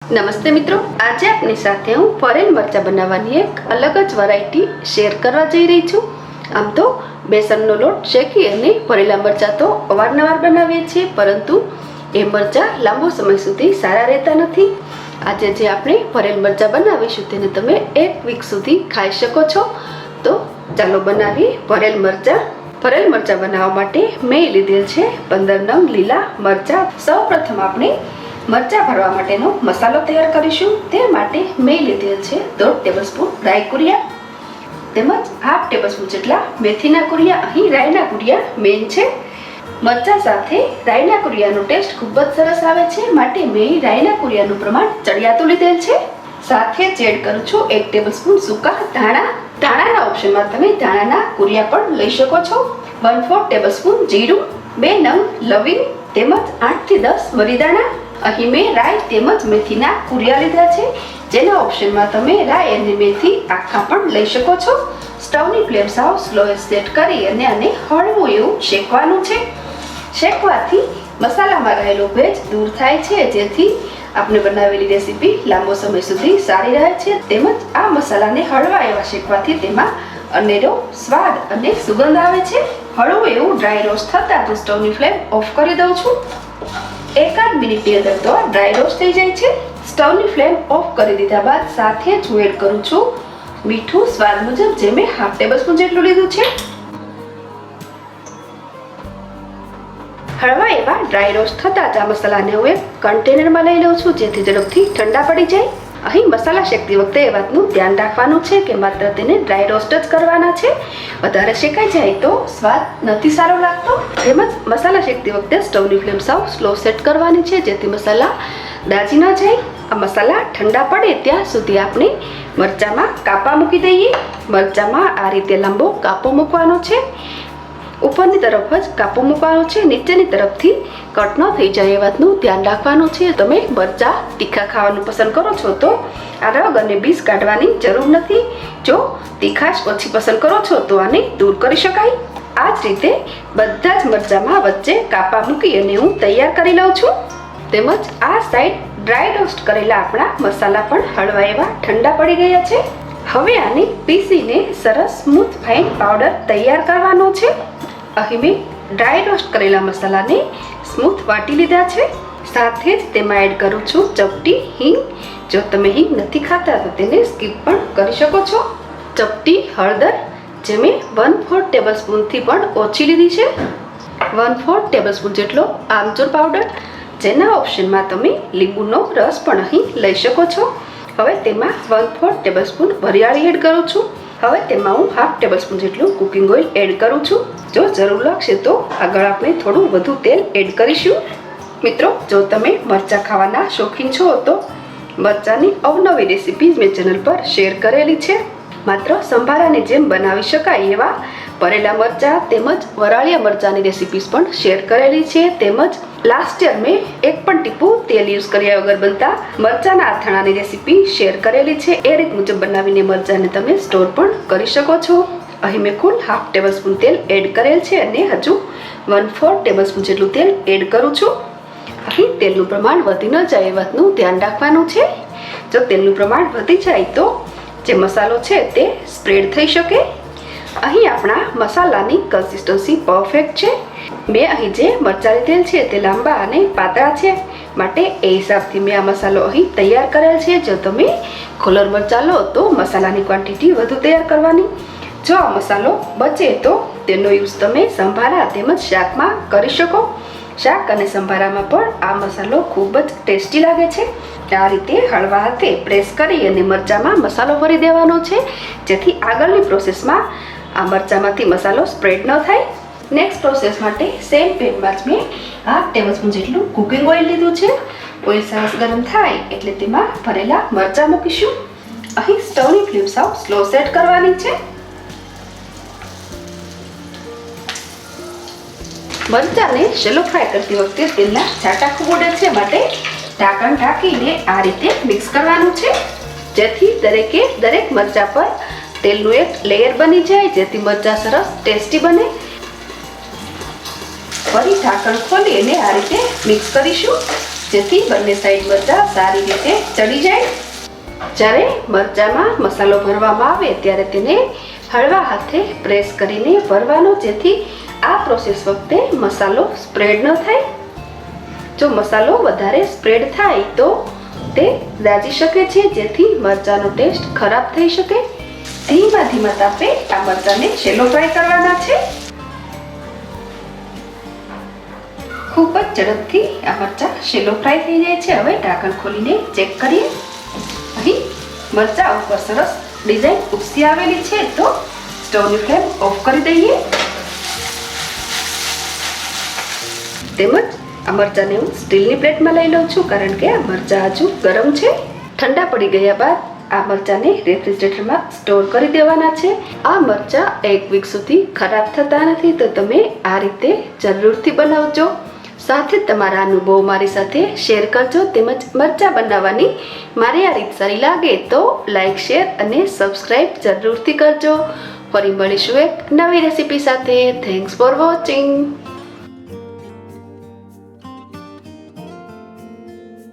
નમસ્તે મિત્રો, આજે આપની સાથે હું ફોરેન મરચા બનાવવાની એક અલગ જ વેરાયટી શેર કરવા જઈ રહી છું. આમ તો બેસનનો લોટ શેકી અને ભરેલા મરચા તો અવારનવાર બનાવીએ છીએ, પરંતુ એ મરચા લાંબો સમય સુધી સારા રહેતા નથી. આજે જે આપણે ભરેલ મરચા બનાવીશું તેને તમે 1 વીક સુધી ખાઈ શકો છો. તો ચાલો બનાવીએ ભરેલ મરચા. ભરેલ મરચા બનાવવા માટે મેં લીધેલ છે 15 નંગ લીલા મરચા. સૌપ્રથમ આપણે મરચા ભરવા માટેનો મસાલો તૈયાર કરીશું. તે માટે મેં લીધેલ છે 1.5 ટેબલસ્પૂન રાઈ કુરિયા તેમજ 1/2 ટેબલસ્પૂન જેટલા મેથીના કુરિયા. અહીં રાઈના કુરિયા મેઇન છે. મરચા સાથે રાઈના કુરિયાનો ટેસ્ટ ખૂબ જ સરસ આવે છે, માટે મેં રાઈના કુરિયાનું પ્રમાણ ચડિયાતું લીધેલ છે. સાથે જ એડ કરું છું 1 ટેબલસ્પૂન સૂકા ધાણા. ધાણાના ઓપ્શનમાં તમે ધાણાના કુરિયા પણ લઈ શકો છો. 1/4 ટેબલસ્પૂન જીરું, 2 નંગ લવિંગ તેમજ 8 થી 10 મરીદાણા. અહીં મેં રાઈ તેમજ મેથીના કુરિયા લીધા છે, જેના ઓપ્શનમાં તમે રાઈ અને મેથી આખા પણ લઈ શકો છો. સ્ટવની ફ્લેમ સાવ સ્લો સેટ કરી અને આને હળવું એવું શેકવાનું છે. શેકવાથી મસાલામાં રહેલો ભેજ દૂર થાય છે, જેથી આપણે બનાવેલી રેસીપી લાંબો સમય સુધી સારી રહે છે. તેમજ આ મસાલાને હળવા એવા શેકવાથી તેમાં અનેરો સ્વાદ અને સુગંધ આવે છે. હળવું એવું ડ્રાય રોસ્ટ થતાં હું સ્ટવની ફ્લેમ ઓફ કરી દઉં છું. 1-8 મિનિટની અંદર તો ડ્રાય રોસ્ટ થઈ જાય છે. સ્ટવની ફ્લેમ ઓફ કરી દીધા બાદ સાથે જ હું એડ કરું છું મીઠું સ્વાદ મુજબ, જે મેં 1/2 ટેબલસ્પૂન જેટલું લીધું છે. હળવા એવા ડ્રાય રોસ્ટ થતાં જ આ મસાલાને હું એક કન્ટેનરમાં લઈ લઉં છું, જેથી ઝડપથી ઠંડા પડી જાય. અહીં મસાલા શેકતી વખતે એ વાતનું ધ્યાન રાખવાનું છે કે માત્ર તેને ડ્રાય રોસ્ટ જ કરવાના છે. વધારે શેકાઈ જાય તો સ્વાદ નથી સારો લાગતો. તેમજ મસાલા શેકતી વખતે સ્ટવની ફ્લેમ સાવ સ્લો સેટ કરવાની છે, જેથી મસાલા દાજી ન જાય. આ મસાલા ઠંડા પડે ત્યાં સુધી આપણે મરચામાં કાપા મૂકી દઈએ. મરચામાં આ રીતે લાંબો કાપો મૂકવાનો છે. ઉપરની તરફ જ કાપો મૂકવાનો છે, નીચેની તરફથી કટ ન થઈ જાય એ વાતનું ધ્યાન રાખવાનું છે. તમે મરચા તીખા ખાવાનું પસંદ કરો છો તો આ રગ અને બીજ કાઢવાની જરૂર નથી. જો તીખાશ ઓછી પસંદ કરો છો તો આને દૂર કરી શકાય. આ જ રીતે બધા જ મરચામાં વચ્ચે કાપા મૂકી અને હું તૈયાર કરી લઉં છું. તેમજ આ સાઈડ ડ્રાય રોસ્ટ કરેલા આપણા મસાલા પણ હળવા એવા ઠંડા પડી ગયા છે. હવે આને પીસીને સરસ સ્મૂથ ફાઇન પાવડર તૈયાર કરવાનો છે. અહીં મેં ડ્રાય રોસ્ટ કરેલા મસાલાને સ્મૂથ વાટી લીધા છે. સાથે જ તેમાં એડ કરું છું ચપટી હિંગ. જો તમે હિંગ નથી ખાતા તો તેને સ્કીપ પણ કરી શકો છો. ચપટી હળદર, જે મેં 1/4 ટેબલસ્પૂનથી પણ ઓછી લીધી છે. 1/4 ટેબલસ્પૂન જેટલો આમચૂર પાવડર, જેના ઓપ્શનમાં તમે લીંબુનો રસ પણ અહીં લઈ શકો છો. હવે તેમાં 1/4 ટેબલસ્પૂન વરિયાળી એડ કરું છું. હવે તેમાં હું 1/2 ટેબલસ્પૂન જેટલું કુકિંગ ઓઇલ એડ કરું છું. જો જરૂર લાગશે તો આગળ આપણે થોડું વધુ તેલ એડ કરીશું. મિત્રો, જો તમે મરચાં ખાવાના શોખીન છો તો મરચાંની અવનવી રેસીપીઝ મેં ચેનલ પર શેર કરેલી છે. માત્ર સંભારાની જેમ બનાવી શકાય એવા ભરેલા મરચાં તેમજ વરાળિયા મરચાંની રેસીપીઝ પણ શેર કરેલી છે. તેમજ લાસ્ટ યર મેં એક પણ ટીપું તેલ યુઝ કર્યા વગર બનતા મરચાંના આથાણાની રેસીપી શેર કરેલી છે. એ રીત મુજબ બનાવીને મરચાંને તમે સ્ટોર પણ કરી શકો છો. અહીં મેં કુલ 1/2 ટેબલસ્પૂન તેલ એડ કરેલ છે અને હજુ 1/4 ટેબલસ્પૂન જેટલું તેલ એડ કરું છું. અહીં તેલનું પ્રમાણ વધી ન જાય એ વાતનું ધ્યાન રાખવાનું છે. જો તેલનું પ્રમાણ વધી જાય તો જે મસાલો છે તે સ્પ્રેડ થઈ શકે. અહીં આપણા મસાલાની કન્સિસ્ટન્સી પરફેક્ટ છે. મેં અહીં જે મરચાં લીધેલ છે તે લાંબા અને પાતળા છે, માટે એ હિસાબથી મેં આ મસાલો અહીં તૈયાર કરેલ છે. જો તમે ખોલર મરચાં લો તો મસાલાની ક્વોન્ટિટી વધુ તૈયાર કરવાની. જો આ મસાલો બચે તો તેનો યુઝ તમે સંભારા તેમજ શાકમાં કરી શકો. શાક અને સંભારામાં પણ આ મસાલો ખૂબ જ ટેસ્ટી લાગે છે. આ રીતે હળવા હાથે પ્રેસ કરી અને મરચાંમાં મસાલો ભરી દેવાનો છે, જેથી આગળની પ્રોસેસમાં આ મરચાંમાંથી મસાલો સ્પ્રેડ ન થાય. નેક્સ્ટ પ્રોસેસ માટે સેમ પેનમાં જ મેં 1/2 ટેબલસ્પૂન જેટલું કુકિંગ ઓઇલ લીધું છે. ઓઇલ સરસ ગરમ થાય એટલે તેમાં ભરેલા મરચાં મૂકીશું. અહીં સ્ટવની ફ્લેમ સાવ સ્લો સેટ કરવાની છે. મરચાંને શેલો ફ્રાય કરતી વખતે તેલના છાંટા ખૂબ ઉડે છે, માટે ઢાંકણ ઢાંકીને આ રીતે મિક્સ કરવાનું છે, જેથી દરેકે દરેક મરચાં પર તેલનું એક લેયર બની જાય, જેથી મરચાં સરસ ટેસ્ટી બને. ફરી ઢાંકણ ખોલી અને આ રીતે મિક્સ કરીશું. જેથી બંને સાઈડ મરચાં સારી રીતે ચડી જાય. જ્યારે મરચાંમાં મસાલો ભરવામાં આવે ત્યારે તેને હળવા હાથે પ્રેસ કરીને ભરવાનો, જેથી આ પ્રોસેસ વખતે મસાલો સ્પ્રેડ ન થાય. જો મસાલો વધારે સ્પ્રેડ થાય તો તે દાજી શકે છે, જેથી મરચાંનો ટેસ્ટ ખરાબ થઈ શકે. ધીમા તાપે આ મરચાંને શેલો ફ્રાય કરવાના છે. ખૂબ જ ઝડપથી આ મરચાં શેલો ફ્રાય થઈ જાય છે. હવે ઢાંકણ ખોલીને ચેક કરીએ. અહીં મરચાં ઉપર સરસ ડિઝાઇન ઉપસી આવેલી છે, તો સ્ટવની ફ્લેમ ઓફ કરી દઈએ. તેમજ આ મરચાંને હું સ્ટીલની પ્લેટમાં લઈ લઉં છું, કારણ કે આ મરચાં હજુ ગરમ છે. ઠંડા પડી ગયા બાદ આ મરચાંને રેફ્રિજરેટરમાં સ્ટોર કરી દેવાના છે. આ મરચાં 1 વીક સુધી ખરાબ થતા નથી, તો તમે આ રીતે જરૂરથી બનાવજો. સાથે તમારા અનુભવો મારી સાથે શેર કરજો. તેમજ મરચાં બનાવવાની મારી આ રીત સારી લાગે તો લાઈક, શેર અને સબસ્ક્રાઈબ જરૂરથી કરજો. ફરી મળીશું એક નવી રેસીપી સાથે. Thanks for watching.